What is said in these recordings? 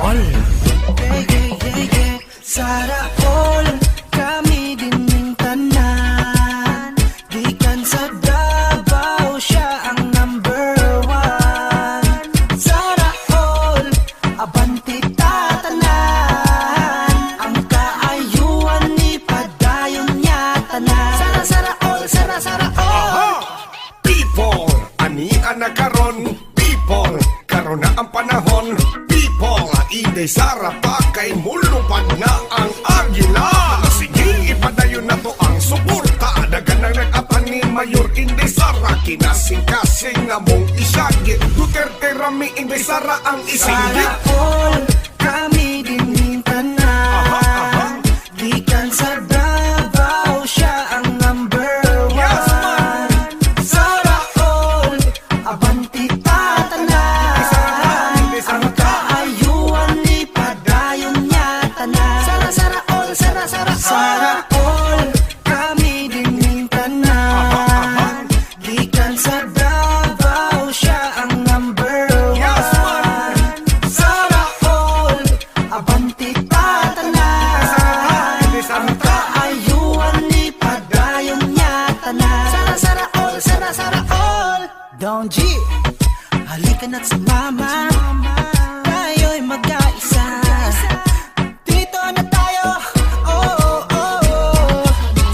all. Sara all, kami din ning tanan. Gikan sa Davao, siya ang number one. Sara all, abanti tatanan. Ang kaayuan ni padayon niya tanan. Sara all, Sara all. People, ani anak karon. People, karon na ang panahon. People, Inday Sara pakay mulupad na ang agila. Sige, ipadayon na to ang suporta. Dagan ang nag-apan ni Mayor Inday Sara. Kinasing-kasing nga mong isagit. Duterte rami Inday Sara ang isinggit. Sara all, kami din ning tanan. Gikan sa Davao, siya ang number one. Sara all, abanti tatanan. Ang kaayuan ni padayon niya tanan. Sara all, Sara all, kami din ning tanan. Gikan sa Davao, siya ang number one. Sara all, abanti tatanan. Ang kaayuan ni padayon niya tanan. Sara all. Don G, halika na't sumama. Tayo'y mag-aisa. Dito na tayo.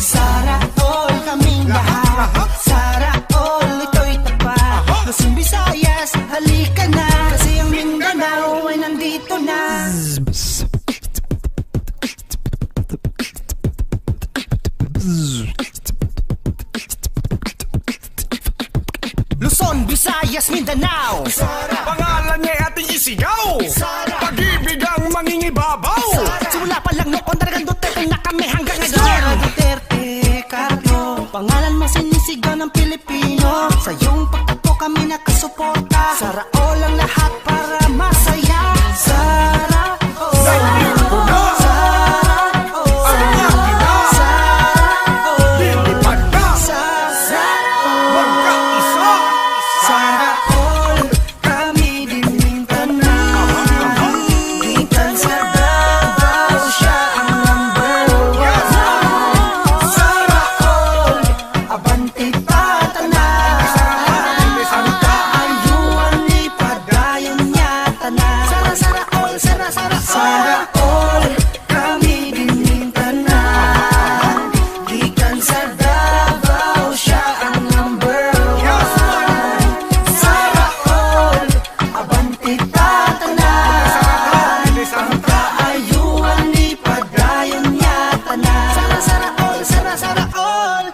Sara all, kaming lahat. Sara all, ito'y tapat. Luzon, Visayas, halika na. Kasi ang Mindanao ay nandito na. Luzon, Visayas, Mindanao. Pangalan niya ating isigaw. Pag-ibig ang mangingibabaw. Simula pa lang noon talagang Duterte na kami hanggang ngayon. Sara Duterte, Carlo, pangalan mo sinisigaw ng Pilipino. Sa iyong pagtakbo kami nakasuporta. Sara all ang lahat para masaya. Sara all, Nandito na ang agila. Lilipad na magkaisa. Sara all, kami din ning tanan. Gikan sa Davao, siya ang number one. Sara all, abanti tatanan. Ang kaayuan ni padayon niya tanan. Sara all, kami din ning tanan. Gikan sa Davao, siya ang number one. Sara all, abanti tatanan. Ang kaayuan ni padayon niya tanan. Sara all.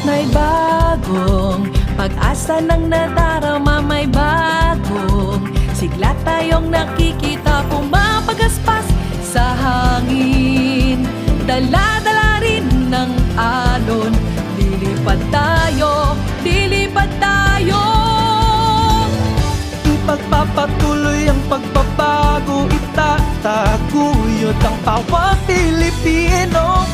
May bagong pag-asa ng nadarama, may bagong sigla tayong nakikita pumapagaspas sa hangin. Dala-dala rin ng alon, lilipad tayo, lilipad tayo. Ipagpapatuloy ang pagbabago, itataguyod ang bawat Pilipino.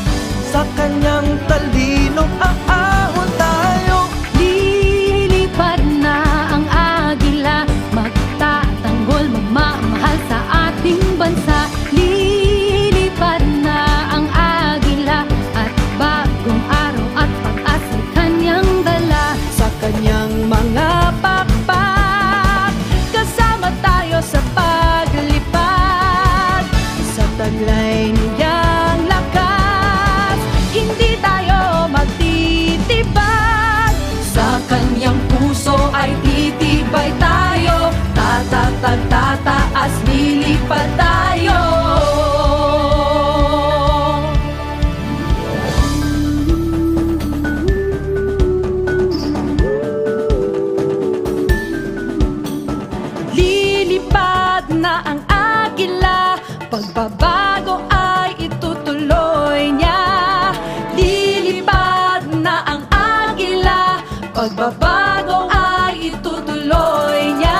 Sa kanyang talino, aahon tayo. Lilipad na ang agila, magtatanggol, magmamahal sa ating bansa. Lilipad na ang agila, at bagong araw at pag-asa'y kanyang dala. Sa kanyang mga Pakpak, kasama tayo sa paglipad. sa taglay niyang lakas, Hindi tayo magtitibag. Sa kanyang puso ay titibay tayo. Tataas, lilipad tayo. Lilipad na ang agila, pagbabago ay itutuloy niya. Lilipad na ang agila, pagbabago ay itutuloy niya.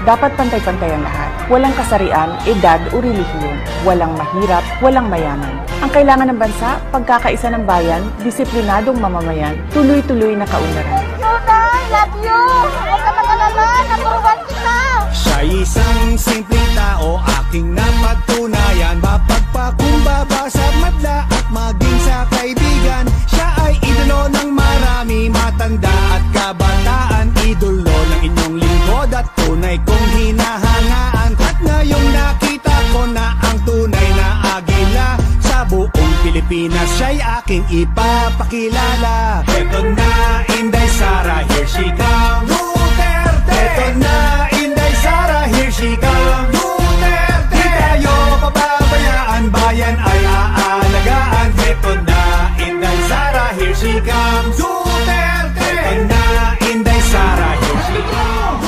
Dapat pantay-pantay ang lahat. Walang kasarian, edad o relihiyon. Walang mahirap, walang mayaman. Ang kailangan ng bansa, pagkakaisa ng bayan, disiplinadong mamamayan, tuloy-tuloy na kaunlaran. Inday, love you! Huwag ka mag-alala, naturuan kita! Siya isang simpleng tao, aking napatunayan. Mapagpakumbaba sa madla at maging sa kaibigan. Siya ay idolo ng marami, matanda at kabataan. Idolo ng inyong lingkod at tunay kong hinahangaan. At ngayong nakita ko na ang tunay na agila sa buong Pilipinas, siya'y aking ipapakilala. Eto na, Inday Sara, here she comes. Duterte! Eto na, Inday Sara, here she comes. Duterte! Di tayo pababayaan, bayan ay aalagaan. Eto na, Inday Sara, here she comes. Duterte! Eto na, Inday Sara, here she comes.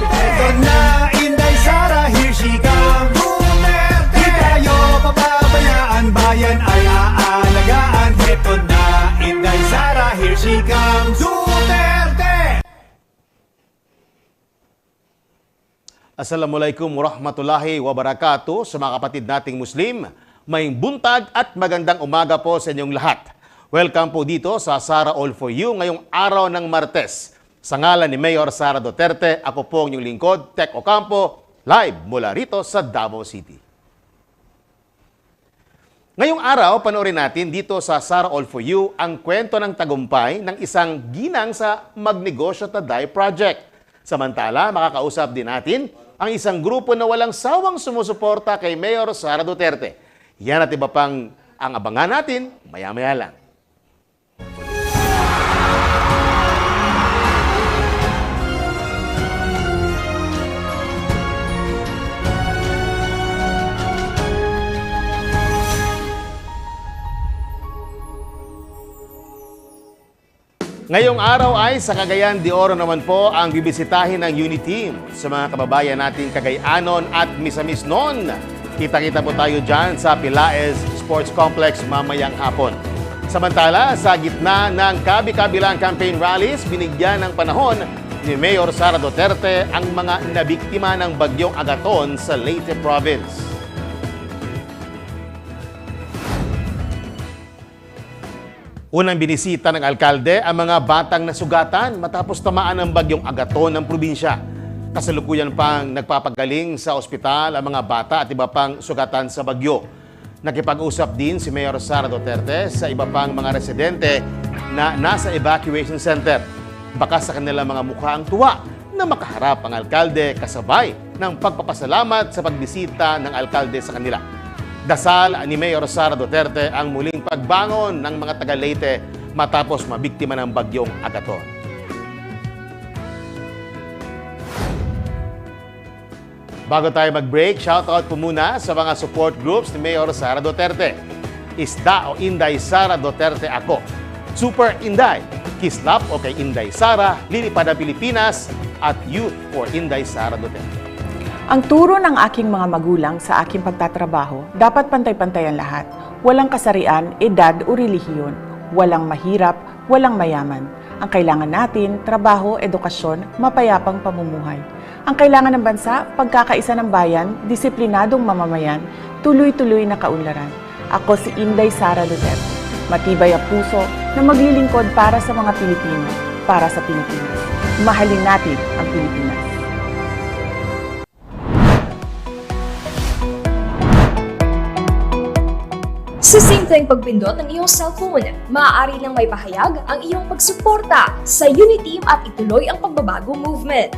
Eto na, Inday Sara, here she comes. Duterte! Di tayo pababayaan, bayan ay aalagaan. Eto na, Inday Sara, here she comes. Duterte! Assalamualaikum warahmatullahi wabarakatuh sa mga kapatid nating Muslim. May buntag at magandang umaga po sa inyong lahat. Welcome po dito sa SA4U ngayong araw ng Martes. Sa ngalan ni Mayor Sara Duterte, ako po ang inyong lingkod, Tek Ocampo, live mula rito sa Davao City. Ngayong araw, panoorin natin dito sa SA4U ang kwento ng tagumpay ng isang ginang sa Magnegosyo Taday Project. Samantala, makakausap din natin ang isang grupo na walang sawang sumusuporta kay Mayor Sara Duterte. Yan at iba pang ang abangan natin maya-maya lang. Ngayong araw ay sa Cagayan de Oro naman po ang bibisitahin ng unit team sa mga kababayan nating Cagayanon at Misamis noon. Kita-kita po tayo dyan sa Pilaes Sports Complex mamayang hapon. Samantala, sa gitna ng kabi-kabilang campaign rallies, binigyan ng panahon ni Mayor Sara Duterte ang mga nabiktima ng bagyong Agaton sa Leyte Province. Unang binisita ng alkalde ang mga batang nasugatan matapos tamaan ng bagyong Agaton ng probinsya. Kasalukuyan pang nagpapagaling sa ospital ang mga bata at iba pang sugatan sa bagyo. Nakipag-usap din si Mayor Sara Duterte sa iba pang mga residente na nasa evacuation center. Baka sa kanilang mga mukha ang tuwa na makaharap ang alkalde kasabay ng pagpapasalamat sa pagbisita ng alkalde sa kanila. Dasal ni Mayor Sara Duterte ang muling pagbangon ng mga taga-Leyte matapos mabiktima ng bagyong Agaton. Bago tayo mag-break, shoutout po muna sa mga support groups ni Mayor Sara Duterte. Isda o Inday Sara Duterte ako. Super Inday, Kislap o kay Inday Sara, Lilipad ang Pilipinas at Youth for Inday Sara Duterte. Ang turo ng aking mga magulang sa aking pagtatrabaho, dapat pantay-pantay ang lahat. Walang kasarian, edad o relihiyon. Walang mahirap, walang mayaman. Ang kailangan natin, trabaho, edukasyon, mapayapang pamumuhay. Ang kailangan ng bansa, pagkakaisa ng bayan, disiplinadong mamamayan, tuloy-tuloy na kaunlaran. Ako si Inday Sara Duterte. Matibay ang puso na maglilingkod para sa mga Pilipino, para sa Pilipinas. Mahalin natin ang Pilipinas. Sa simpleng pagpindot ng iyong cellphone, maaari lang may pahayag ang iyong pagsuporta sa unit team at ituloy ang pagbabago movement.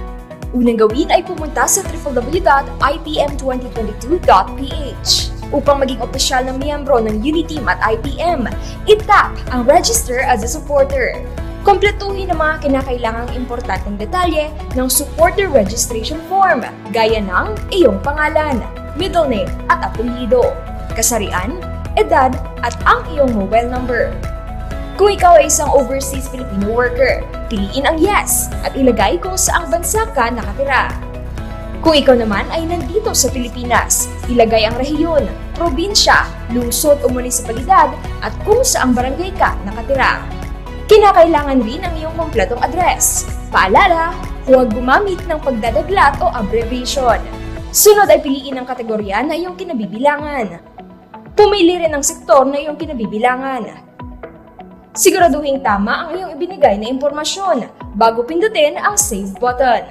Unang gawin ay pumunta sa www.ipm2022.ph. Upang maging opisyal na miyembro ng unit team at IPM, itap ang Register as a Supporter. Kompletuhin ang mga kinakailangang importanteng detalye ng supporter registration form, gaya ng iyong pangalan, middle name at apelyido, kasarian, edad at ang iyong mobile number. Kung ikaw ay isang overseas Filipino worker, piliin ang yes at ilagay kung saang bansa ka nakatira. Kung ikaw naman ay nandito sa Pilipinas, ilagay ang rehiyon, probinsya, lungsod o munisipalidad at kung saang barangay ka nakatira. Kinakailangan rin ang iyong kompletong address. Paalala, huwag gumamit ng pagdadaglat o abbreviation. Sunod ay piliin ang kategorya na iyong kinabibilangan. Pumili rin ng sektor na iyong kinabibilangan. Siguraduhin tama ang iyong ibinigay na impormasyon bago pindutin ang save button.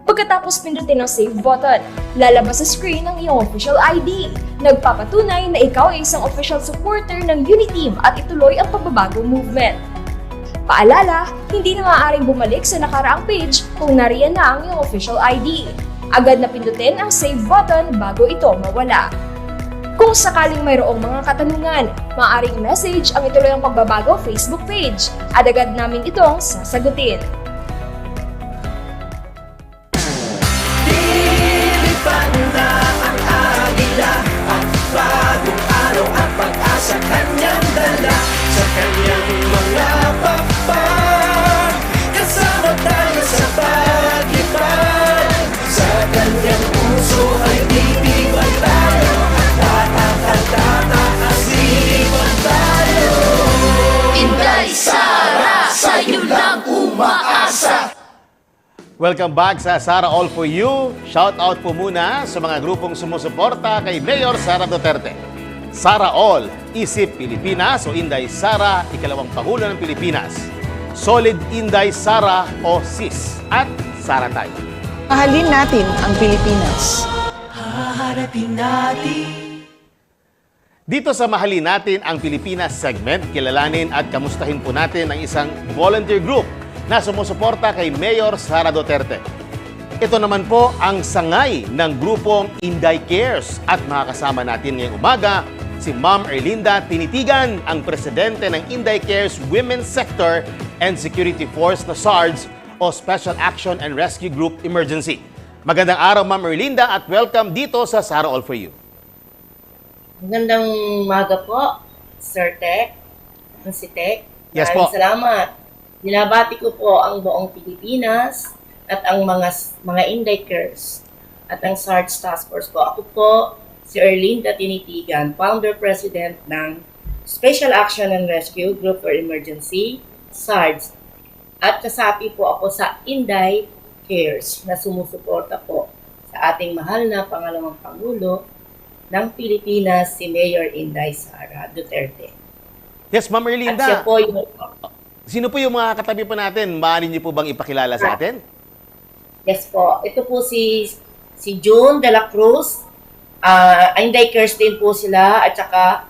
Pagkatapos pindutin ang save button, lalabas sa screen ang iyong official ID. Nagpapatunay na ikaw ay isang official supporter ng Uniteam at ituloy ang pagbabago movement. Paalala, hindi na maaaring bumalik sa nakaraang page kung nariyan na ang iyong official ID. Agad na pindutin ang save button bago ito mawala. Kung sakaling mayroong mga katanungan, maaaring message ang ituloy ang pagbabago Facebook page at agad namin itong sasagutin. Inday, Sara, sa'yo lang umaasa. Welcome back sa Sara4U. Shout out po muna sa mga grupong sumusuporta kay Mayor Sara Duterte. Sara All, Isip Pilipinas o Inday Sara, ikalawang Pangulo ng Pilipinas. Solid Inday Sara o SIS at Sara tayo. Mahalin natin ang Pilipinas. Dito sa Mahalin Natin ang Pilipinas segment, kilalanin at kamustahin po natin ang isang volunteer group na sumusuporta kay Mayor Sara Duterte. Ito naman po ang sangay ng grupong Inday Cares at makakasama natin ngayong umaga si Ma'am Erlinda Tinitigan, ang presidente ng Inday Cares Women's Sector and Security Force na SARGE o Special Action and Rescue Group Emergency. Magandang araw Ma'am Erlinda at welcome dito sa Sara All For You. Magandang umaga po, Sir Tech, si Tech. Yes po. Salamat. Binabati ko po ang buong Pilipinas at ang mga Inday Cares at ang SARGE Task Force ko. Ako po si Erlinda Tinitigan, Founder President ng Special Action and Rescue Group for Emergency, SARGE. At kasapi po ako sa Inday Cares na sumusuporta po sa ating mahal na pangalawang Pangulo ng Pilipinas, si Mayor Inday Sara Duterte. Yes, Ma'am At Erlinda. siya po yung... Sino po yung mga katabi po natin? Maaari niyo po bang ipakilala sa atin? Yes po. Ito po si June de la Cruz. Inday Cares din po sila at saka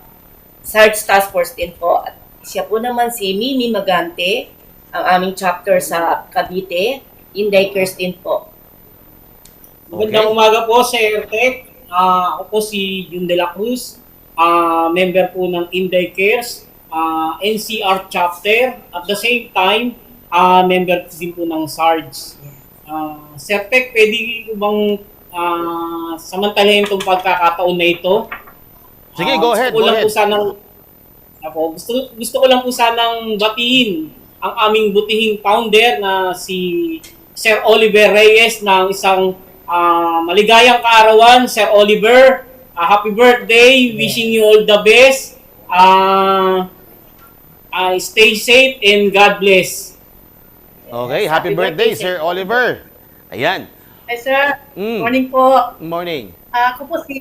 SARGE Task Force din po. At siya po naman si Mimi Magante, ang aming chapter sa Cavite. Inday Cares din po. Magandang umaga po, Sir Tech. Ako po si June de la Cruz, member po ng Inday Cares, NCR chapter. At the same time, member din po ng SARGE. Sir Tech, pwede ko bang samantalahin itong pagkakataon na ito? Sige, go ahead. Gusto ko lang po sanang batiin ang aming butihing founder na si Sir Oliver Reyes ng isang maligayang kaarawan, Sir Oliver. Happy birthday. Wishing you all the best. Stay safe and God bless. Okay, happy birthday, Sir Oliver. Ayan. Hi, sir. Morning po. Morning. Ako po si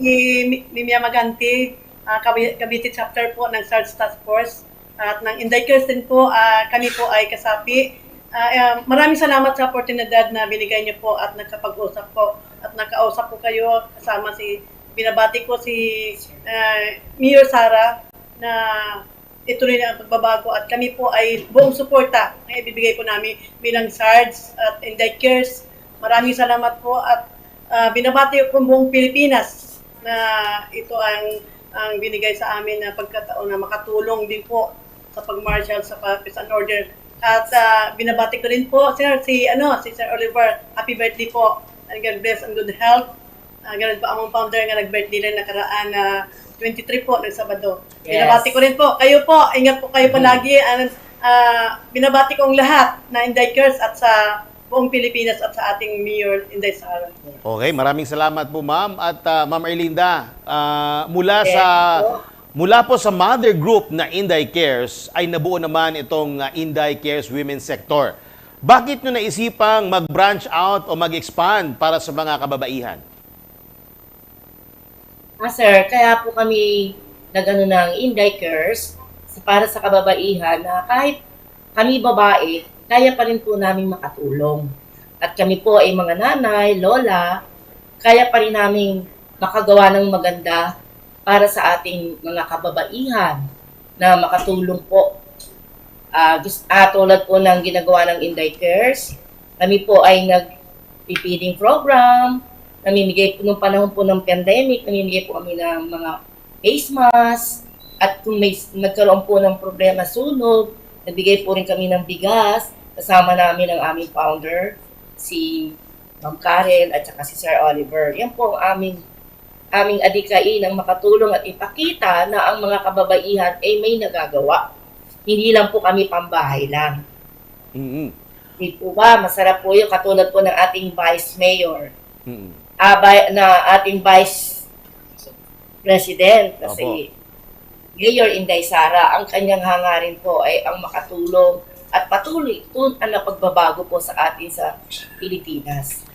Mimia Magante, Cavite chapter po ng SARGE Task Force. At ng Inday Cares din po, kami po ay kasapi. Maraming salamat sa oportunidad na binigay niyo po at nakapag-usap po at nakausap po kayo kasama binabati ko si Mayor Sara na ituloy na ang pagbabago at kami po ay buong suporta na ibibigay po namin bilang SARGE at Inday Cares. Maraming salamat po at binabati ko buong Pilipinas na ito ang binigay sa amin na pagkataon na makatulong din po sa pag-marshal sa peace and order. At binabati ko rin po, sir, si Sir Oliver, happy birthday po. And God bless and good health. Ganun po among founder nga nag-birthday rin nakaraan na 23 po ng Sabado. Yes. Binabati ko rin po. Kayo po, ingat po kayo palagi. Binabati ko ang lahat na Inday Cares at sa buong Pilipinas at sa ating Mayor Inday Sara. Okay, maraming salamat po, Ma'am. At Ma'am Erlinda, mula po sa mother group na Inday Cares ay nabuo naman itong Inday Cares Women's Sector. Bakit nyo naisipang mag-branch out o mag-expand para sa mga kababaihan? Sir, kaya po kami nag-ano ng Inday Cares para sa kababaihan na kahit kami babae, kaya pa rin po namin makatulong. At kami po ay mga nanay, lola, kaya pa rin namin makagawa ng maganda para sa ating mga kababaihan na makatulong po. Tulad po ng ginagawa ng Inday Cares, kami po ay nag-feeding program, namimigay po nung panahon po ng pandemic, namimigay po kami ng mga face mask, at kung may nagkaroon po ng problema sunog, nagbigay po rin kami ng bigas, kasama namin ang aming founder, si Ma'am Karen at saka si Sir Oliver. Yan po ang aming adikain ng makatulong at ipakita na ang mga kababaihan ay may nagagawa. Hindi lang po kami pambahay lang. Hindi po ba? Masarap po yung katulad po ng ating Vice Mayor. Na ating Vice President. Kasi Mayor Inday Sara, ang kanyang hangarin po ay ang makatulong at patuloy na pagbabago po sa atin sa Pilipinas.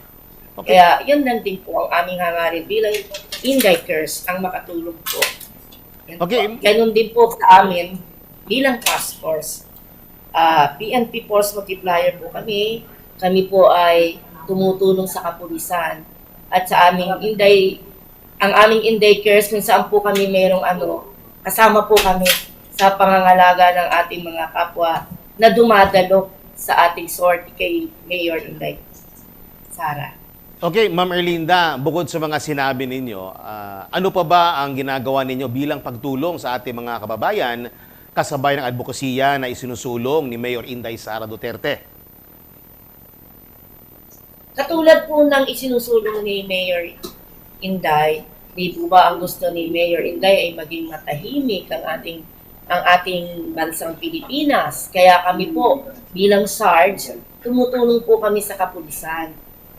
Kaya yun lang din po ang aming hangarin bilang Inday Cares, ang makatulong po. Ganun din po sa amin bilang task force. PNP Force Multiplier po kami. Kami po ay tumutulong sa kapulisan. At sa aming ang aming Inday Cares, kung saan po kami mayroong kasama po kami sa pangangalaga ng ating mga kapwa na dumadalo sa ating sortie kay Mayor Inday Sara. Okay, Ma'am Erlinda, bukod sa mga sinabi ninyo, ano pa ba ang ginagawa ninyo bilang pagtulong sa ating mga kababayan kasabay ng advokasya na isinusulong ni Mayor Inday Sara Duterte? Katulad po ng isinusulong ni Mayor Inday, di po ba ang gusto ni Mayor Inday ay maging matahimik ang ating bansang Pilipinas. Kaya kami po bilang SARGE, tumutulong po kami sa kapulisan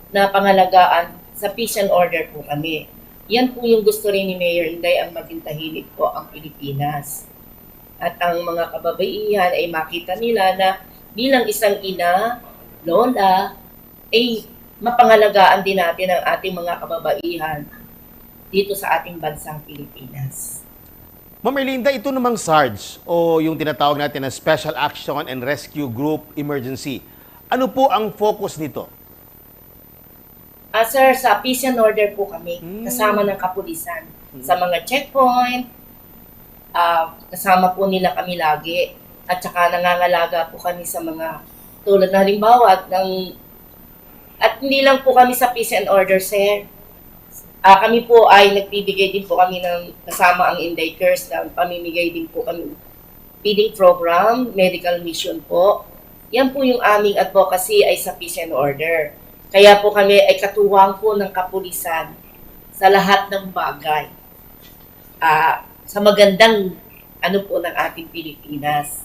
na pangalagaan sa peace and order po kami. Yan po yung gusto rin ni Mayor Inday, ang maging tahimik po ang Pilipinas. At ang mga kababaihan ay makita nila na bilang isang ina, lola, ay mapangalagaan din natin ang ating mga kababaihan dito sa ating bansang Pilipinas. Ma'am Erlinda, ito namang SARGE o yung tinatawag natin na Special Action and Rescue Group Emergency. Ano po ang focus nito? Sir, sa peace and order po kami, kasama ng kapulisan. Sa mga checkpoint, kasama po nila kami lagi. At saka nangangalaga po kami sa mga tulad na halimbawa at hindi lang po kami sa peace and order, sir. Kami po ay nagbibigay din po kami ng kasama ang Inday Cares na pamimigay din po kami feeding program, medical mission po. Yan po yung aming advocacy ay sa peace and order. Kaya po kami ay katuwang po ng kapulisan sa lahat ng bagay. Sa magandang po ng ating Pilipinas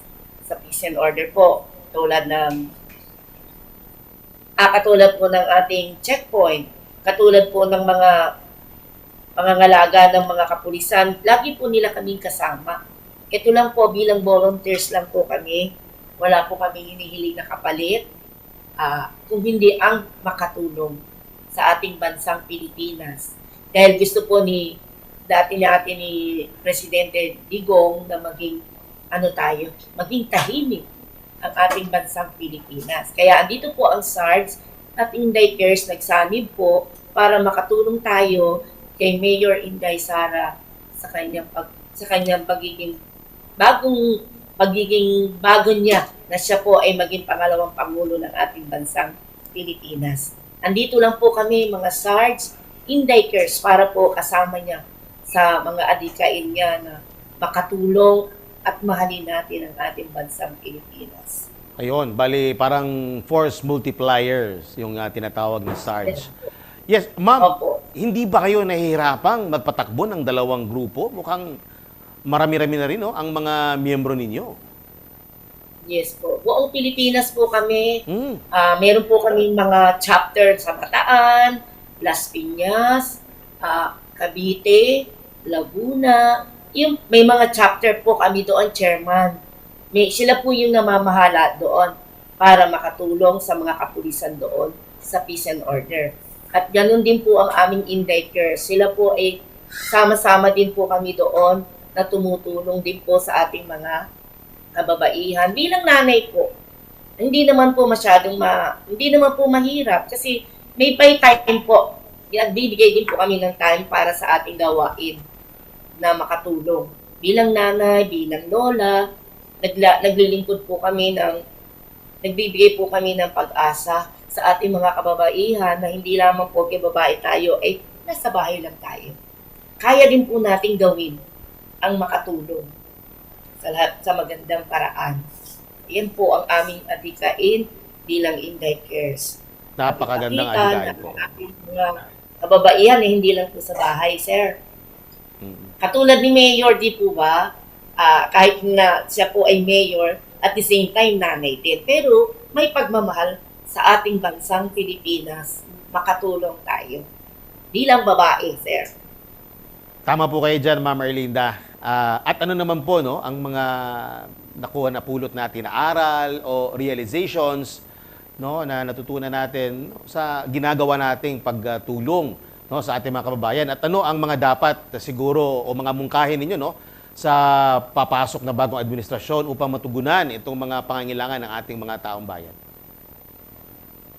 sa peace and order po. Katulad po ng ating checkpoint, katulad po ng mga pangangalaga ng mga kapulisan, lagi po nila kaming kasama. Ito lang po, bilang volunteers lang po kami. Wala po kami hinihiling na kapalit. Kung hindi ang makatulong sa ating bansang Pilipinas. Dahil gusto po dati ni Presidente Digong na maging tahimik ang ating bansang Pilipinas. Kaya andito po ang SARGE at Inday Cares nagsanib po para makatulong tayo kay Mayor Inday Sara sa kanyang pagiging bago niya na siya po ay maging pangalawang pangulo ng ating bansang Pilipinas. Andito lang po kami mga SARGE, Inday Cares para po kasama niya sa mga adikain niya na makatulong at mahalin natin ang ating bansang Pilipinas. Ayun, bali parang force multipliers yung tinatawag na SARGE. Yes, ma'am, hindi ba kayo nahihirapang magpatakbo ng dalawang grupo? Mukhang marami-rami na rin ang mga miyembro ninyo. Yes po. Buong Pilipinas po kami. Meron po kaming mga chapter sa Bataan, Las Piñas, Cavite, Laguna. May mga chapter po kami doon, chairman. Sila po yung namamahala doon para makatulong sa mga kapulisan doon sa peace and order. At ganun din po ang aming Inday Cares. Sila po ay sama-sama din po kami doon na tumutulong din po sa ating mga kababaihan. Bilang nanay po, hindi naman po hindi naman po mahirap kasi may time po. Bibigay din po kami ng time para sa ating gawain na makatulong. Bilang nanay, bilang lola, naglilingkod po kami nagbibigay po kami ng pag-asa sa ating mga kababaihan na hindi lamang po kay babae tayo, ay nasa bahay lang tayo. Kaya din po nating gawin ang makatulong sa magandang paraan. Yan po ang aming adikain bilang Inday Cares. Napakagandang adikain po. Mga kababaihan hindi lang po sa bahay, sir. Katulad ni Mayor, di po ba, kahit na siya po ay Mayor, at the same time nanay din. Pero may pagmamahal sa ating bansang Pilipinas. Makatulong tayo. Bilang babae, sir. Tama po kayo dyan, Ma'am Erlinda. At ano naman po, no, ang mga nakuha na pulot natin na aral o realizations, no, na natutunan natin sa ginagawa nating pagtulong, no, sa ating mga kababayan. At ano ang mga dapat siguro o mga mungkahin ninyo, no, sa papasok na bagong administrasyon upang matugunan itong mga pangangailangan ng ating mga taong bayan?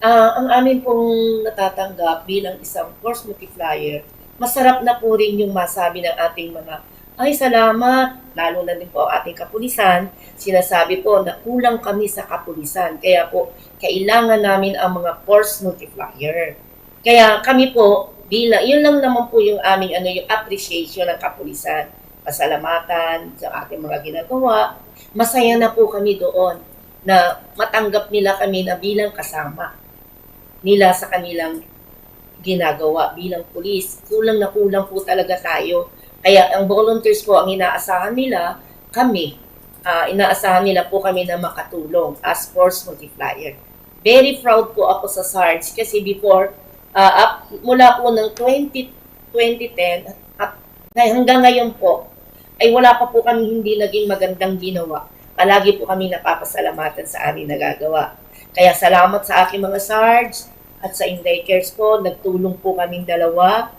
Ang amin pong natatanggap bilang isang force multiplier, masarap na po rin yung masabi ng ating mga ay salamat, lalo na din po ang ating kapulisan. Sinasabi po na kulang kami sa kapulisan. Kaya po, kailangan namin ang mga force multiplier. Kaya kami po, yun lang naman po yung aming yung appreciation ng kapulisan. Pasalamatan sa ating mga ginagawa. Masaya na po kami doon na matanggap nila kami na bilang kasama nila sa kanilang ginagawa bilang pulis. Kulang na kulang po talaga tayo. Kaya ang volunteers po, ang inaasahan nila, inaasahan nila po kami na makatulong as force multiplier. Very proud po ako sa SARGE kasi before, mula po ng 2010 hanggang ngayon po, ay wala pa po kami hindi naging magandang ginawa. Palagi po kami napapasalamatan sa aming nagagawa. Kaya salamat sa aking mga SARGE at sa Inday Cares po, nagtulong po kaming dalawa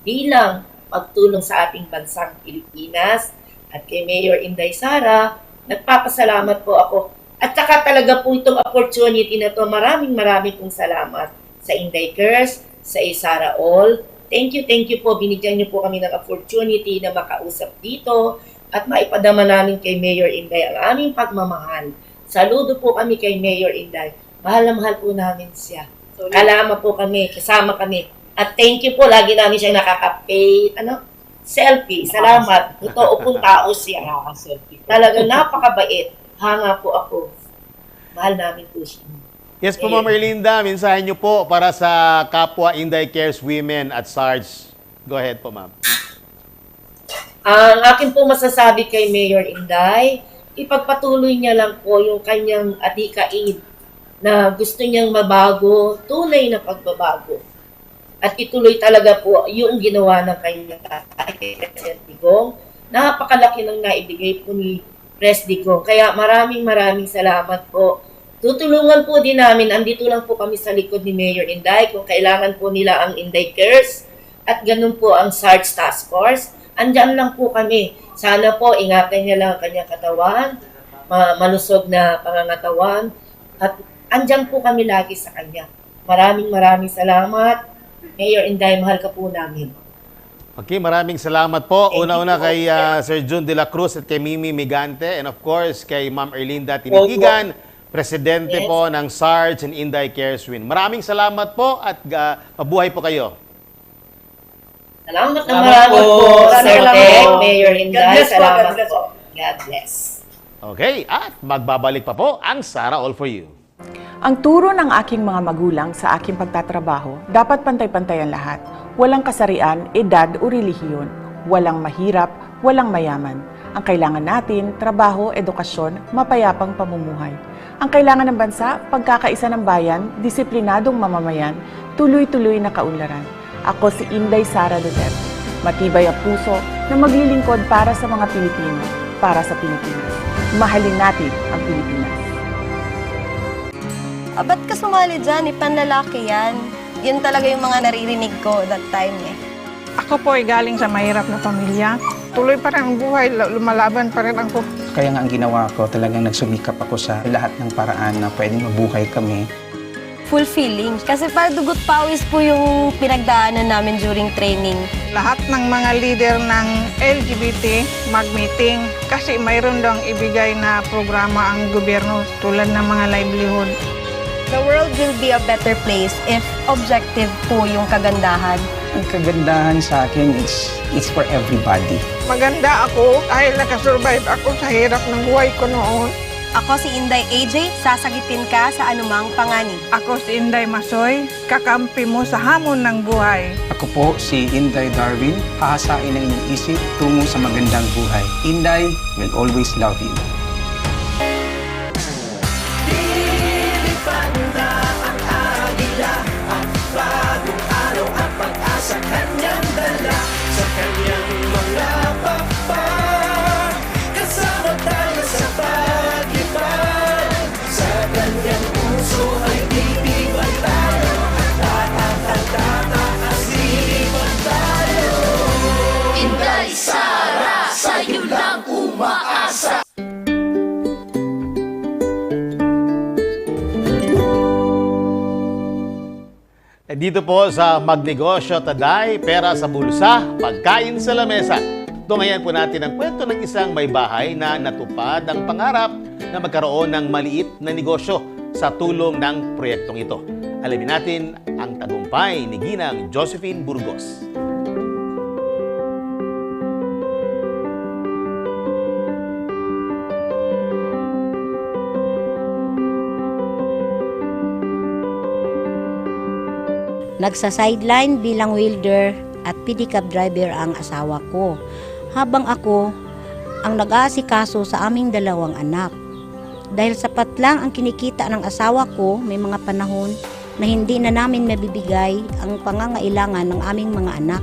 bilang pagtulong sa ating bansang Pilipinas. At kay Mayor Inday Sara, nagpapasalamat po ako. At saka talaga po itong opportunity na to, maraming pong salamat sa Inday Cares, sa SA4U. Thank you po. Binigyan niyo po kami ng opportunity na makausap dito at maipadama namin kay Mayor Inday ang aming pagmamahal. Saludo po kami kay Mayor Inday. Mahal na mahal po namin siya. Kalama po kami, kasama kami. At thank you po, lagi namin siya nakaka-pay, selfie. Salamat. Totoo pong tao siya. Talagang napakabait. Hanga po ako. Mahal namin po siya. Yes po, Ma'am Erlinda, mensahe niyo po para sa kapwa Inday Cares Women at SARGE. Go ahead po, Ma'am. Ang akin po masasabi kay Mayor Inday, ipagpatuloy niya lang po yung kanyang adikain na gusto niyang mabago, tunay na pagbabago. At ituloy talaga po yung ginawa ng kanyang tatay, President Digong. Napakalaki ng naibigay po ni Pres Digong. Kaya maraming salamat po. Tutulungan po din namin, andito lang po kami sa likod ni Mayor Inday kung kailangan po nila ang Inday Cares at ganun po ang SARGE Task Force. Andyan lang po kami. Sana po ingatan niya lang ang kanyang katawan, malusog na pangangatawan at andyan po kami lagi sa kanya. Maraming salamat. Mayor Inday, mahal ka po namin. Okay, maraming salamat po. Una-una kay Sir Jun de la Cruz at kay Mimi Migante and of course kay Ma'am Erlinda Tinitigan, Presidente po ng SARGE and Inday Cares Win. Maraming salamat po at mabuhay po kayo. Salamat na marami po, Sir Tek, Mayor Inday. Salamat po. God bless. Okay, at magbabalik pa po ang Sara All For You. Ang turo ng aking mga magulang sa aking pagtatrabaho, dapat pantay-pantay ang lahat. Walang kasarian, edad o relihiyon. Walang mahirap, walang mayaman. Ang kailangan natin, trabaho, edukasyon, mapayapang pamumuhay. Ang kailangan ng bansa, pagkakaisa ng bayan, disiplinadong mamamayan, tuloy-tuloy na kaunlaran. Ako si Inday Sara Duterte. Matibay ang puso na maglilingkod para sa mga Pilipino, para sa Pilipinas. Mahalin natin ang Pilipinas. Ba't ka sumali dyan? Panlalaki yan. Yan talaga yung mga naririnig ko that time eh. Ako po ay galing sa mahirap na pamilya. Tuloy pa rin ang buhay, lumalaban pa rin ako. Kaya nga ang ginawa ko, talagang nagsumikap ako sa lahat ng paraan na pwedeng mabuhay kami. Fulfilling. Kasi parang dugot pawis po yung pinagdaanan namin during training. Lahat ng mga leader ng LGBT mag-meeting kasi mayroon daw ibigay na programa ang gobyerno tulad ng mga livelihood. The world will be a better place if objective po yung kagandahan. Ang kagandahan sa akin, it's for everybody. Maganda ako dahil nakasurvive ako sa hirap ng buhay ko noon. Ako si Inday AJ, sasagipin ka sa anumang panganib. Ako si Inday Masoy, kakampi mo sa hamon ng buhay. Ako po si Inday Darwin, hahasain ang inyong isip tungo sa magandang buhay. Inday will always love you. Inday, Sara, sa'yo lang umaasa. Dito po sa Magnegosyo Taday, pera sa bulsa, pagkain sa lamesa. Tungayan po natin ang kwento ng isang may bahay na natupad ang pangarap na magkaroon ng maliit na negosyo sa tulong ng proyektong ito. Alamin natin ang tagumpay ni Ginang Josephine Burgos. Nagsa-sideline bilang welder at pedicab driver ang asawa ko, habang ako ang nag-aasikaso sa aming dalawang anak. Dahil sapat lang ang kinikita ng asawa ko, may mga panahon na hindi na namin mabibigay ang pangangailangan ng aming mga anak.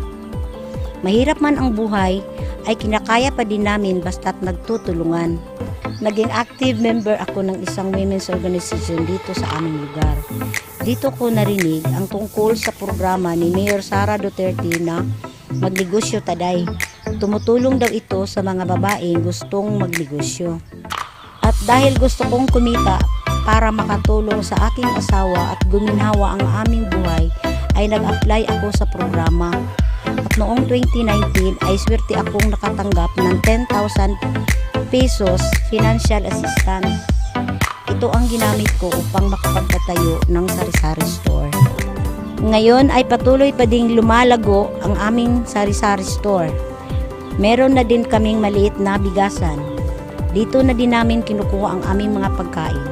Mahirap man ang buhay, ay kinakaya pa din namin basta't nagtutulungan. Naging active member ako ng isang women's organization dito sa aming lugar. Dito ko narinig ang tungkol sa programa ni Mayor Sara Duterte na Magnegosyo Taday. Tumutulong daw ito sa mga babaeng gustong magnegosyo. At dahil gusto kong kumita para makatulong sa aking asawa at guminhawa ang aming buhay, ay nag-apply ako sa programa. At noong 2019 ay swerte akong nakatanggap ng 10,000 pesos financial assistance. Ito ang ginamit ko upang makapagpatayo ng sari-sari store. Ngayon ay patuloy pa ding lumalago ang aming sari-sari store. Meron na din kaming maliit na bigasan. Dito na din namin kinukuha ang aming mga pagkain.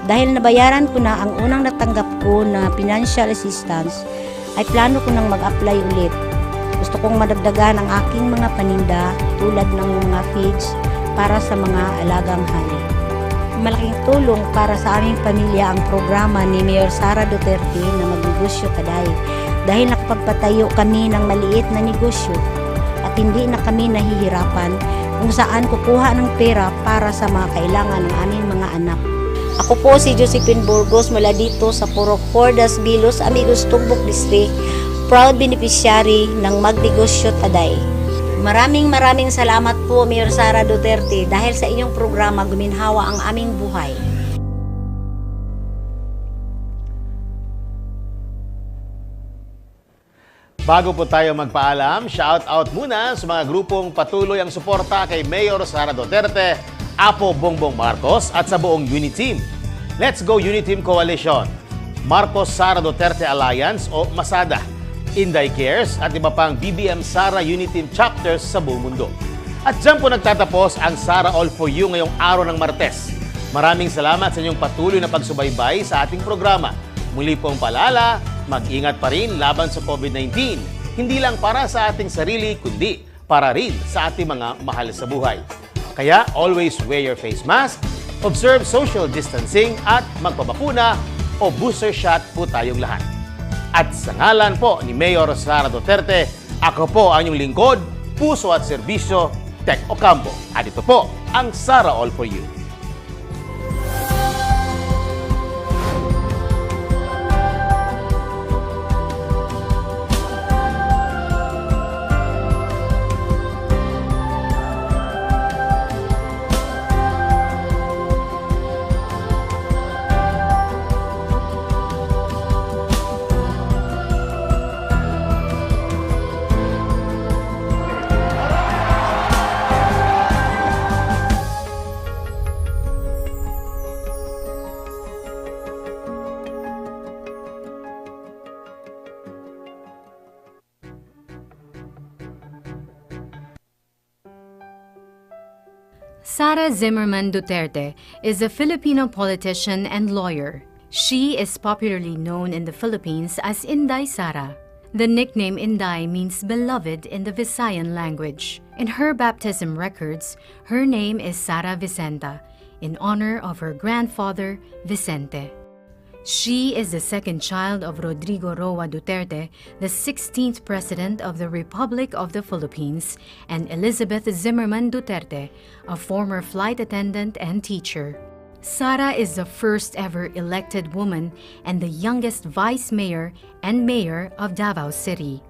Dahil nabayaran ko na ang unang natanggap ko na financial assistance, ay plano ko nang mag-apply ulit. Gusto kong madagdagan ang aking mga paninda tulad ng mga feeds para sa mga alagang hayop. Malaking tulong para sa aming pamilya ang programa ni Mayor Sara Duterte na Magnegosyo Taday dahil nakapagpatayo kami ng maliit na negosyo at hindi na kami nahihirapan kung saan kukuha ng pera para sa mga kailangan ng aming mga anak. Ako po si Josephine Burgos mula dito sa Purok Fordas, Bilos, Amigos, Tumbok District, proud beneficiary ng Magnegosyo Taday. Maraming salamat po, Mayor Sara Duterte, dahil sa inyong programa guminhawa ang aming buhay. Bago po tayo magpaalam, shout out muna sa mga grupong patuloy ang suporta kay Mayor Sara Duterte, Apo Bongbong Marcos at sa buong Unity Team. Let's Go Unity Team Coalition, Marcos Sara Duterte Alliance o MASADA, Inday Cares at iba pang BBM Sara Unity Team chapters sa buong mundo. At dyan po nagtatapos ang SA4U ngayong araw ng Martes. Maraming salamat sa inyong patuloy na pagsubaybay sa ating programa. Muli pong paalala, mag-ingat pa rin laban sa COVID-19. Hindi lang para sa ating sarili, kundi para rin sa ating mga mahal sa buhay. Kaya always wear your face mask, observe social distancing at magpabakuna o booster shot po tayong lahat. At sa ngalan po ni Mayor Sara Duterte, ako po ang inyong lingkod, puso at serbisyo, Tech Ocampo. At ito po ang Sara All For You. Sara Zimmerman Duterte is a Filipino politician and lawyer. She is popularly known in the Philippines as Inday Sara. The nickname Inday means beloved in the Visayan language. In her baptism records, her name is Sara Vicenta, in honor of her grandfather, Vicente. She is the second child of Rodrigo Roa Duterte, the 16th President of the Republic of the Philippines, and Elizabeth Zimmerman Duterte, a former flight attendant and teacher. Sara is the first ever elected woman and the youngest vice mayor and mayor of Davao City.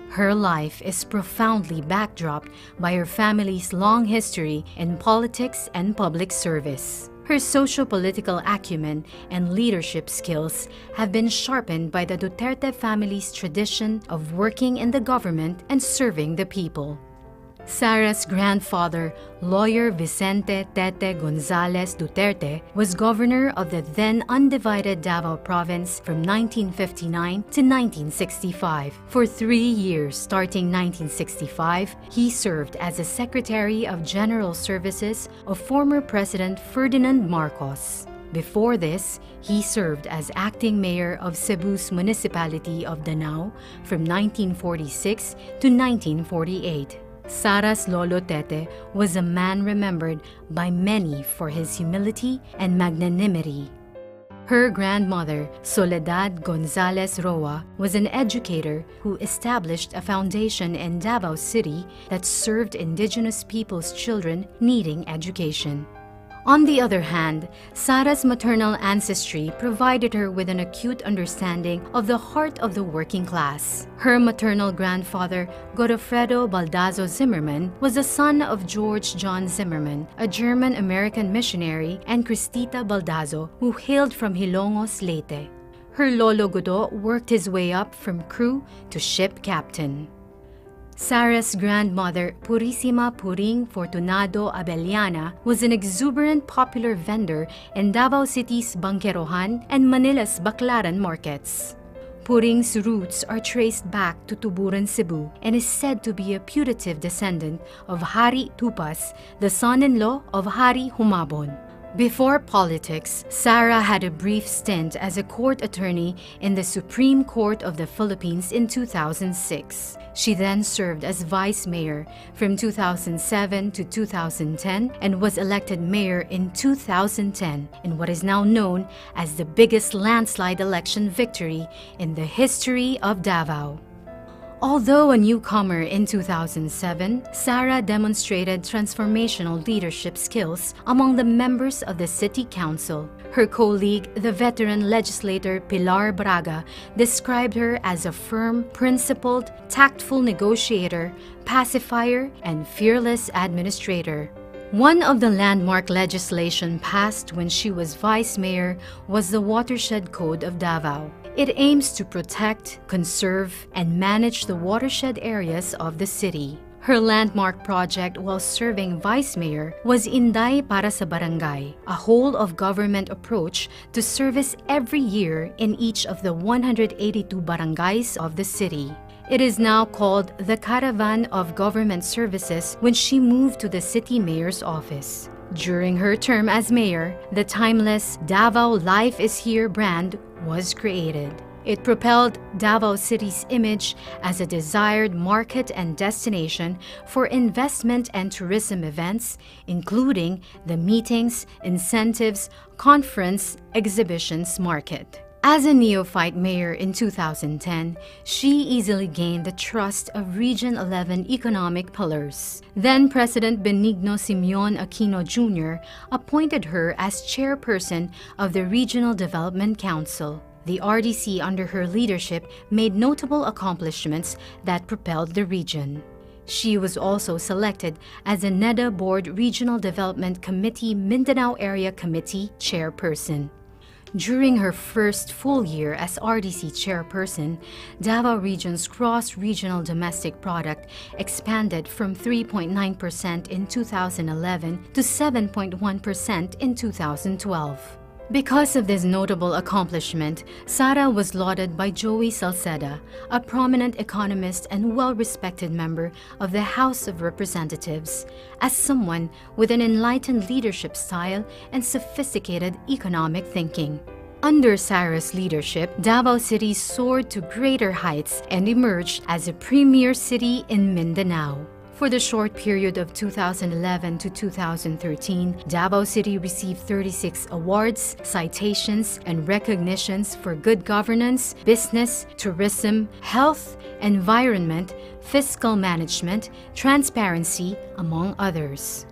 Her life is profoundly backdropped by her family's long history in politics and public service. Her socio-political acumen and leadership skills have been sharpened by the Duterte family's tradition of working in the government and serving the people. Sara's grandfather, lawyer Vicente Tete Gonzales Duterte, was governor of the then undivided Davao Province from 1959 to 1965. For 3 years, starting 1965, he served as the Secretary of General Services of former President Ferdinand Marcos. Before this, he served as acting mayor of Cebu's municipality of Danao from 1946 to 1948. Sara's Lolo Tete was a man remembered by many for his humility and magnanimity. Her grandmother, Soledad Gonzales Roa, was an educator who established a foundation in Davao City that served indigenous people's children needing education. On the other hand, Sara's maternal ancestry provided her with an acute understanding of the heart of the working class. Her maternal grandfather, Godofredo Baldazo Zimmerman, was the son of George John Zimmerman, a German-American missionary, and Cristita Baldazo, who hailed from Hilongos, Leyte. Her Lolo Godo worked his way up from crew to ship captain. Sara's grandmother, Purissima Puring Fortunado Abellana, was an exuberant popular vendor in Davao City's Bangkerohan and Manila's Baclaran markets. Puring's roots are traced back to Tuburan, Cebu, and is said to be a putative descendant of Hari Tupas, the son-in-law of Hari Humabon. Before politics, Sara had a brief stint as a court attorney in the Supreme Court of the Philippines in 2006. She then served as vice mayor from 2007 to 2010 and was elected mayor in 2010 in what is now known as the biggest landslide election victory in the history of Davao. Although a newcomer in 2007, Sara demonstrated transformational leadership skills among the members of the City Council. Her colleague, the veteran legislator Pilar Braga, described her as a firm, principled, tactful negotiator, pacifier, and fearless administrator. One of the landmark legislation passed when she was vice mayor was the Watershed Code of Davao. It aims to protect, conserve, and manage the watershed areas of the city. Her landmark project while serving vice mayor was Inday para sa Barangay, a whole-of-government approach to service every year in each of the 182 barangays of the city. It is now called the Caravan of Government Services when she moved to the city mayor's office. During her term as mayor, the timeless Davao Life is Here brand was created. It propelled Davao City's image as a desired market and destination for investment and tourism events, including the meetings, incentives, conference, exhibitions market. As a neophyte mayor in 2010, she easily gained the trust of Region 11 economic pillars. Then President Benigno Simeon Aquino Jr. appointed her as chairperson of the Regional Development Council. The RDC under her leadership made notable accomplishments that propelled the region. She was also selected as a NEDA Board Regional Development Committee Mindanao Area Committee chairperson. During her first full year as RDC chairperson, Davao Region's gross regional domestic product expanded from 3.9% in 2011 to 7.1% in 2012. Because of this notable accomplishment, Sara was lauded by Joey Salceda, a prominent economist and well-respected member of the House of Representatives, as someone with an enlightened leadership style and sophisticated economic thinking. Under Sara's leadership, Davao City soared to greater heights and emerged as a premier city in Mindanao. For the short period of 2011 to 2013, Davao City received 36 awards, citations, and recognitions for good governance, business, tourism, health, environment, fiscal management, transparency, among others.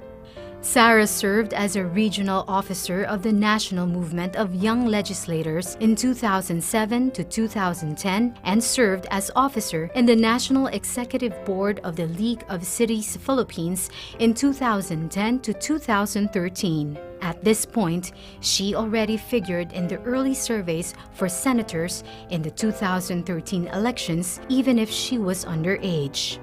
Sara served as a regional officer of the National Movement of Young Legislators in 2007 to 2010 and served as officer in the National Executive Board of the League of Cities Philippines in 2010 to 2013. At this point, she already figured in the early surveys for senators in the 2013 elections, even if she was underage.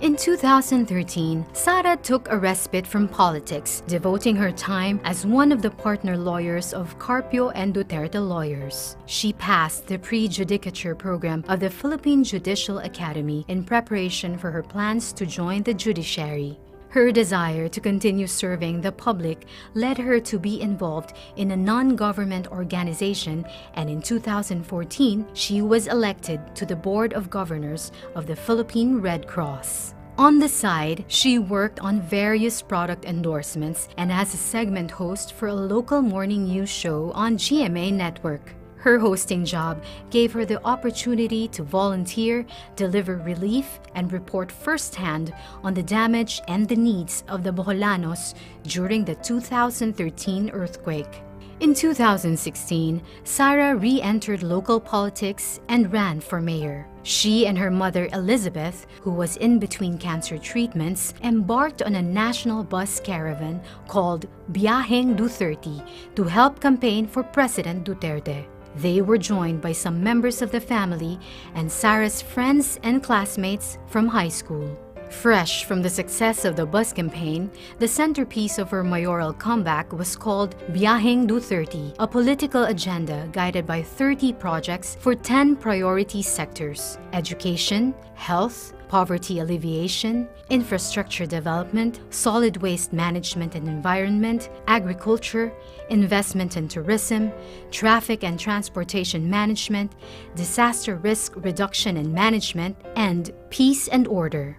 In 2013, Sara took a respite from politics, devoting her time as one of the partner lawyers of Carpio and Duterte lawyers. She passed the pre-judicature program of the Philippine Judicial Academy in preparation for her plans to join the judiciary. Her desire to continue serving the public led her to be involved in a non-government organization, and in 2014, she was elected to the Board of Governors of the Philippine Red Cross. On the side, she worked on various product endorsements and as a segment host for a local morning news show on GMA Network. Her hosting job gave her the opportunity to volunteer, deliver relief, and report firsthand on the damage and the needs of the Boholanos during the 2013 earthquake. In 2016, Sara re-entered local politics and ran for mayor. She and her mother Elizabeth, who was in between cancer treatments, embarked on a national bus caravan called Biyaheng Duterte to help campaign for President Duterte. They were joined by some members of the family and Sara's friends and classmates from high school. Fresh from the success of the bus campaign, the centerpiece of her mayoral comeback was called Biyaheng Duterte, a political agenda guided by 30 projects for 10 priority sectors: education, health, poverty alleviation, infrastructure development, solid waste management and environment, agriculture, investment and tourism, traffic and transportation management, disaster risk reduction and management, and peace and order.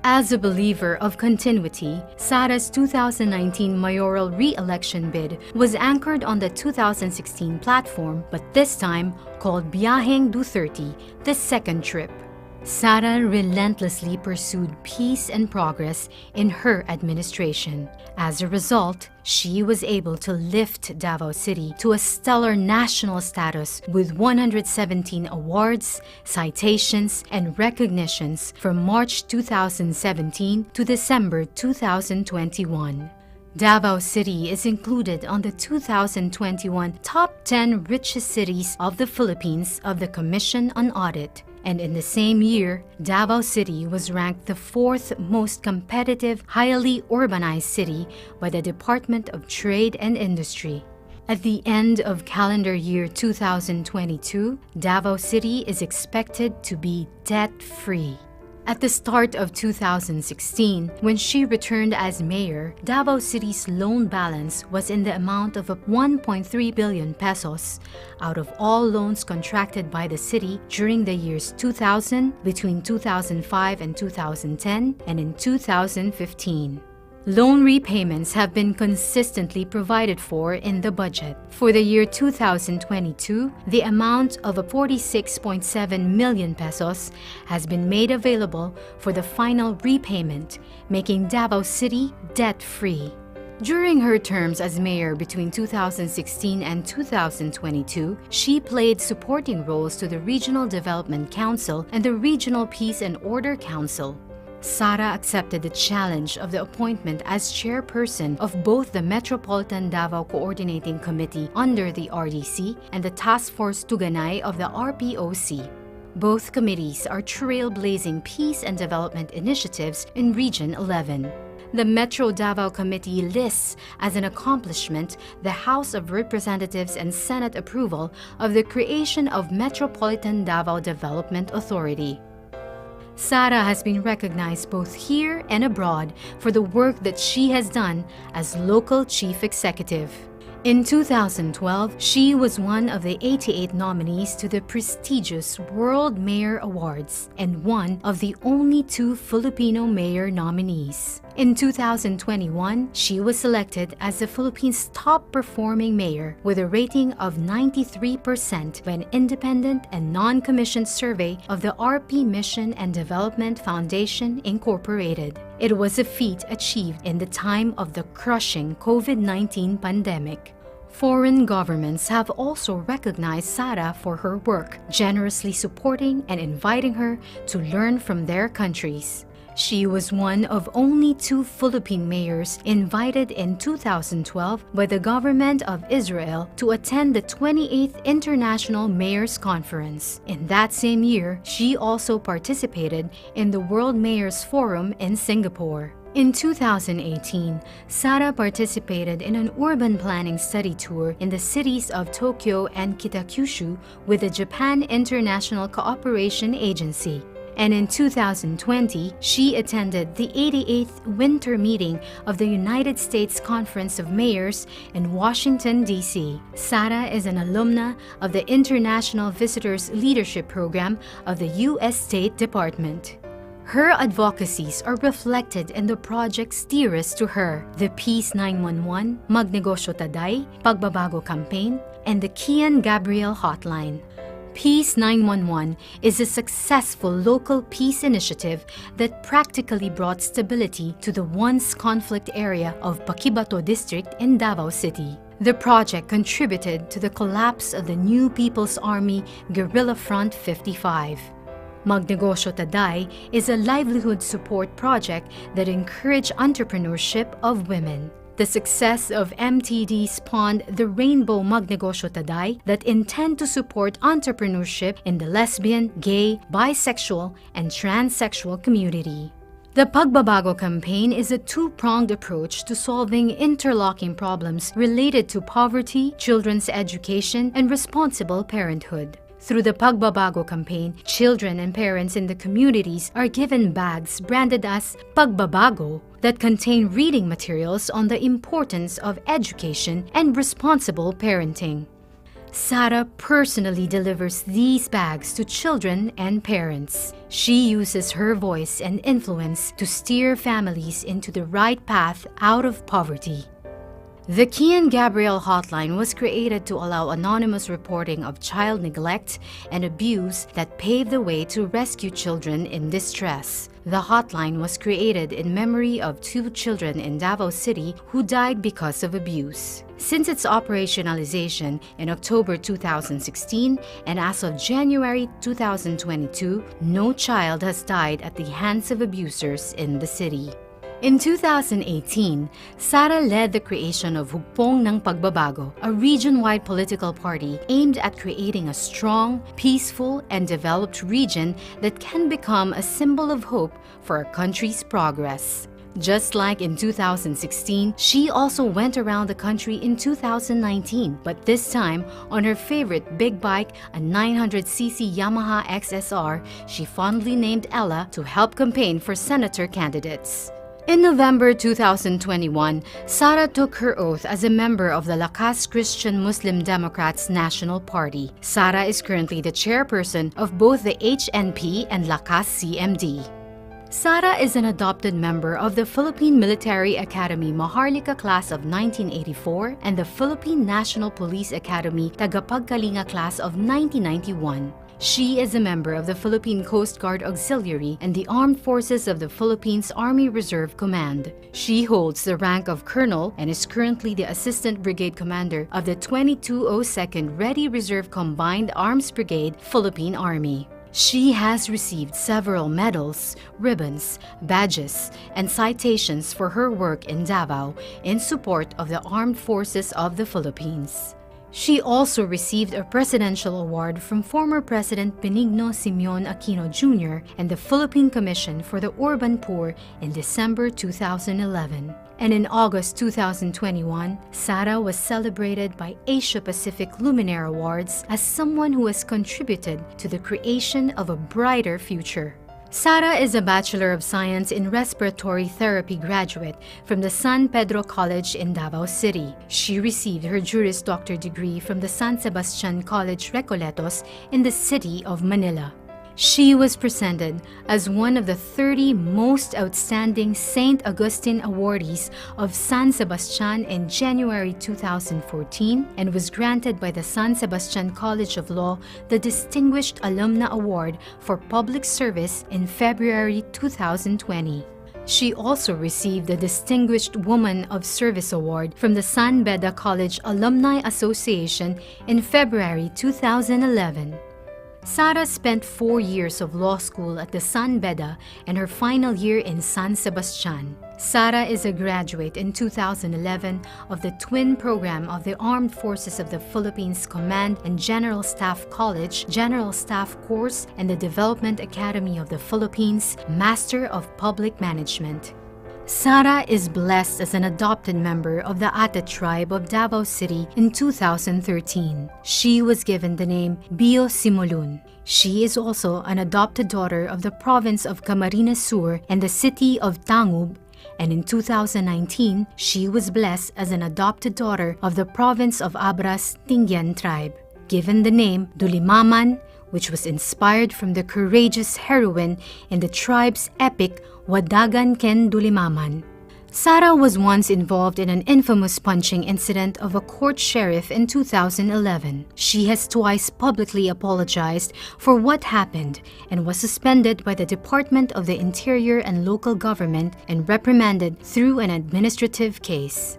As a believer of continuity, Sara's 2019 mayoral re-election bid was anchored on the 2016 platform, but this time called Biyaheng Duterte, the second trip. Sara relentlessly pursued peace and progress in her administration. As a result, she was able to lift Davao City to a stellar national status with 117 awards, citations, and recognitions from March 2017 to December 2021. Davao City is included on the 2021 Top 10 Richest Cities of the Philippines of the Commission on Audit. And in the same year, Davao City was ranked the 4th most competitive, highly urbanized city by the Department of Trade and Industry. At the end of calendar year 2022, Davao City is expected to be debt-free. At the start of 2016, when she returned as mayor, Davao City's loan balance was in the amount of 1.3 billion pesos out of all loans contracted by the city during the years 2000, between 2005 and 2010, and in 2015. Loan repayments have been consistently provided for in the budget. For the year 2022, the amount of 46.7 million pesos has been made available for the final repayment, making Davao City debt-free. During her terms as mayor between 2016 and 2022, she played supporting roles to the Regional Development Council and the Regional Peace and Order Council. Sara accepted the challenge of the appointment as chairperson of both the Metropolitan Davao Coordinating Committee under the RDC and the Task Force Tuganay of the RPOC. Both committees are trailblazing peace and development initiatives in Region 11. The Metro Davao Committee lists as an accomplishment the House of Representatives and Senate approval of the creation of Metropolitan Davao Development Authority. Sara has been recognized both here and abroad for the work that she has done as local chief executive. In 2012, she was one of the 88 nominees to the prestigious World Mayor Awards and one of the only 2 Filipino mayor nominees. In 2021, she was selected as the Philippines' top-performing mayor with a rating of 93% by an independent and non-commissioned survey of the RP Mission and Development Foundation, Incorporated. It was a feat achieved in the time of the crushing COVID-19 pandemic. Foreign governments have also recognized Sara for her work, generously supporting and inviting her to learn from their countries. She was one of only 2 Philippine mayors invited in 2012 by the government of Israel to attend the 28th International Mayors Conference. In that same year, she also participated in the World Mayors Forum in Singapore. In 2018, Sara participated in an urban planning study tour in the cities of Tokyo and Kitakyushu with the Japan International Cooperation Agency. And in 2020, she attended the 88th Winter Meeting of the United States Conference of Mayors in Washington, D.C. Sara is an alumna of the International Visitors Leadership Program of the U.S. State Department. Her advocacies are reflected in the projects dearest to her, the Peace 911, Magnegosyo Taday, Pagbabago Campaign, and the Kian Gabriel Hotline. Peace 911 is a successful local peace initiative that practically brought stability to the once conflict area of Paquibato District in Davao City. The project contributed to the collapse of the New People's Army Guerrilla Front 55. Magnegosyo Taday is a livelihood support project that encourages entrepreneurship of women. The success of MTD spawned the Rainbow Magnegosyo Taday that intend to support entrepreneurship in the lesbian, gay, bisexual, and transsexual community. The Pagbabago campaign is a 2-pronged approach to solving interlocking problems related to poverty, children's education, and responsible parenthood. Through the Pagbabago campaign, children and parents in the communities are given bags branded as Pagbabago that contain reading materials on the importance of education and responsible parenting. Sara personally delivers these bags to children and parents. She uses her voice and influence to steer families into the right path out of poverty. The Kian Gabriel Hotline was created to allow anonymous reporting of child neglect and abuse that paved the way to rescue children in distress. The hotline was created in memory of 2 children in Davao City who died because of abuse. Since its operationalization in October 2016 and as of January 2022, no child has died at the hands of abusers in the city. In 2018, Sara led the creation of Hugpong ng Pagbabago, a region-wide political party aimed at creating a strong, peaceful, and developed region that can become a symbol of hope for our country's progress. Just like in 2016, she also went around the country in 2019, but this time on her favorite big bike, a 900cc Yamaha XSR, she fondly named Ella to help campaign for senator candidates. In November 2021, Sara took her oath as a member of the Lakas Christian Muslim Democrats National Party. Sara is currently the chairperson of both the HNP and Lakas CMD. Sara is an adopted member of the Philippine Military Academy Maharlika Class of 1984 and the Philippine National Police Academy Tagapagkalinga Class of 1991. She is a member of the Philippine Coast Guard Auxiliary and the Armed Forces of the Philippines Army Reserve Command. She holds the rank of Colonel and is currently the Assistant Brigade Commander of the 2202nd Ready Reserve Combined Arms Brigade, Philippine Army. She has received several medals, ribbons, badges, and citations for her work in Davao in support of the Armed Forces of the Philippines. She also received a presidential award from former President Benigno Simeon Aquino Jr. and the Philippine Commission for the Urban Poor in December 2011. And in August 2021, Sara was celebrated by Asia Pacific Luminaire Awards as someone who has contributed to the creation of a brighter future. Sara is a Bachelor of Science in Respiratory Therapy graduate from the San Pedro College in Davao City. She received her Juris Doctor degree from the San Sebastian College Recoletos in the city of Manila. She was presented as one of the 30 most outstanding St. Augustine awardees of San Sebastian in January 2014 and was granted by the San Sebastian College of Law the Distinguished Alumna Award for Public Service in February 2020. She also received the Distinguished Woman of Service Award from the San Beda College Alumni Association in February 2011. Sara spent 4 years of law school at the San Beda and her final year in San Sebastian. Sara is a graduate in 2011 of the twin program of the Armed Forces of the Philippines Command and General Staff College, General Staff Course, and the Development Academy of the Philippines, Master of Public Management. Sara is blessed as an adopted member of the Ate tribe of Davao City in 2013. She was given the name Bio Simulun. She is also an adopted daughter of the province of Camarines Sur and the city of Tangub, and in 2019, she was blessed as an adopted daughter of the province of Abras Tingyan tribe, given the name Dulimaman, which was inspired from the courageous heroine in the tribe's epic Wadagan Ken Dulimaman. Sara was once involved in an infamous punching incident of a court sheriff in 2011. She has twice publicly apologized for what happened and was suspended by the Department of the Interior and Local Government and reprimanded through an administrative case.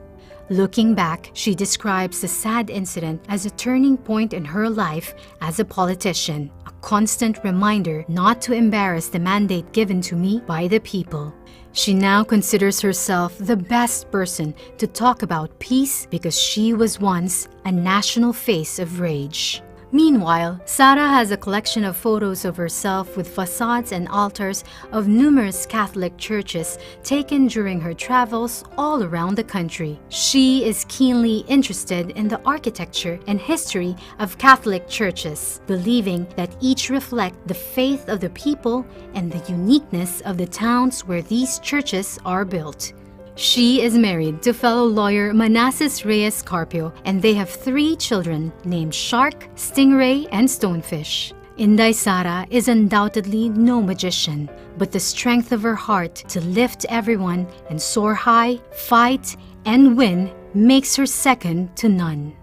Looking back, she describes the sad incident as a turning point in her life as a politician, a constant reminder not to embarrass the mandate given to me by the people. She now considers herself the best person to talk about peace because she was once a national face of rage. Meanwhile, Sara has a collection of photos of herself with facades and altars of numerous Catholic churches taken during her travels all around the country. She is keenly interested in the architecture and history of Catholic churches, believing that each reflect the faith of the people and the uniqueness of the towns where these churches are built. She is married to fellow lawyer Manassas Reyes Carpio, and they have 3 children named Shark, Stingray, and Stonefish. Inday Sara is undoubtedly no magician, but the strength of her heart to lift everyone and soar high, fight, and win makes her second to none.